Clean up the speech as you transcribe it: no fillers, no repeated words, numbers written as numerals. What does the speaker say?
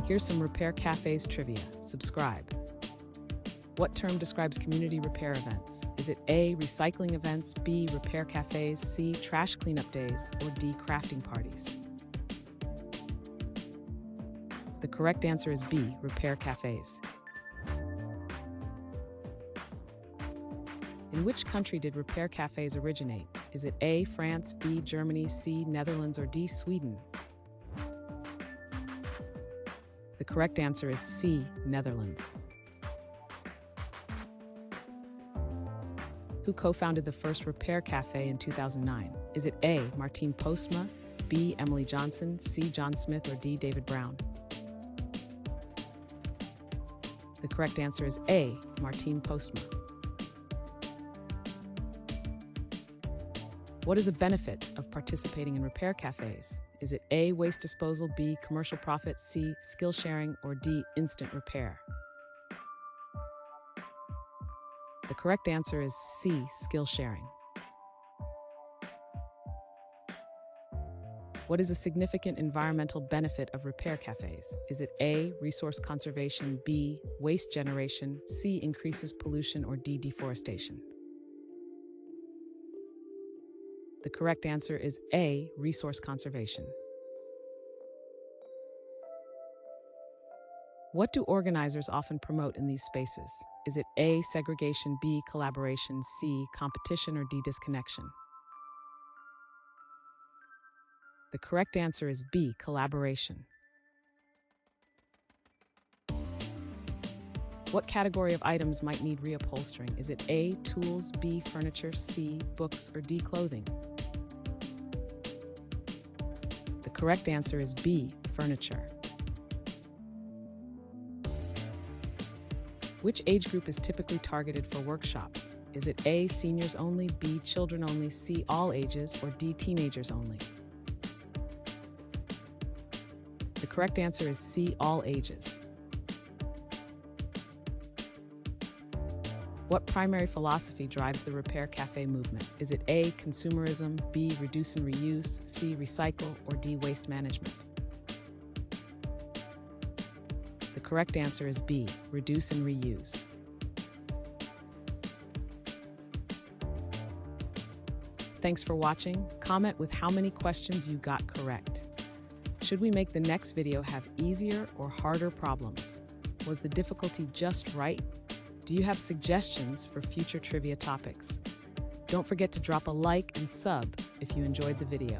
Here's some Repair Cafés trivia. Subscribe. What term describes community repair events? Is it A, recycling events, B, repair cafes, C, trash cleanup days, or D, crafting parties? The correct answer is B, repair cafes. In which country did repair cafes originate? Is it A, France, B, Germany, C, Netherlands, or D, Sweden? The correct answer is C, Netherlands. Who co-founded the first Repair Café in 2009? Is it A, Martine Postma, B, Emily Johnson, C, John Smith, or D, David Brown? The correct answer is A, Martine Postma. What is a benefit of participating in repair cafes? Is it A, waste disposal, B, commercial profit, C, skill sharing, or D, instant repair? The correct answer is C, skill sharing. What is a significant environmental benefit of repair cafes? Is it A, resource conservation, B, waste generation, C, increases pollution, or D, deforestation? The correct answer is A, resource conservation. What do organizers often promote in these spaces? Is it A, segregation, B, collaboration, C, competition, or D, disconnection? The correct answer is B, collaboration. What category of items might need reupholstering? Is it A, tools, B, furniture, C, books, or D, clothing? The correct answer is B, furniture. Which age group is typically targeted for workshops? Is it A, seniors only, B, children only, C, all ages, or D, teenagers only? The correct answer is C, all ages. What primary philosophy drives the Repair Café movement? Is it A, consumerism, B, reduce and reuse, C, recycle, or D, waste management? The correct answer is B, reduce and reuse. Thanks for watching. Comment with how many questions you got correct. Should we make the next video have easier or harder problems? Was the difficulty just right? Do you have suggestions for future trivia topics? Don't forget to drop a like and sub if you enjoyed the video.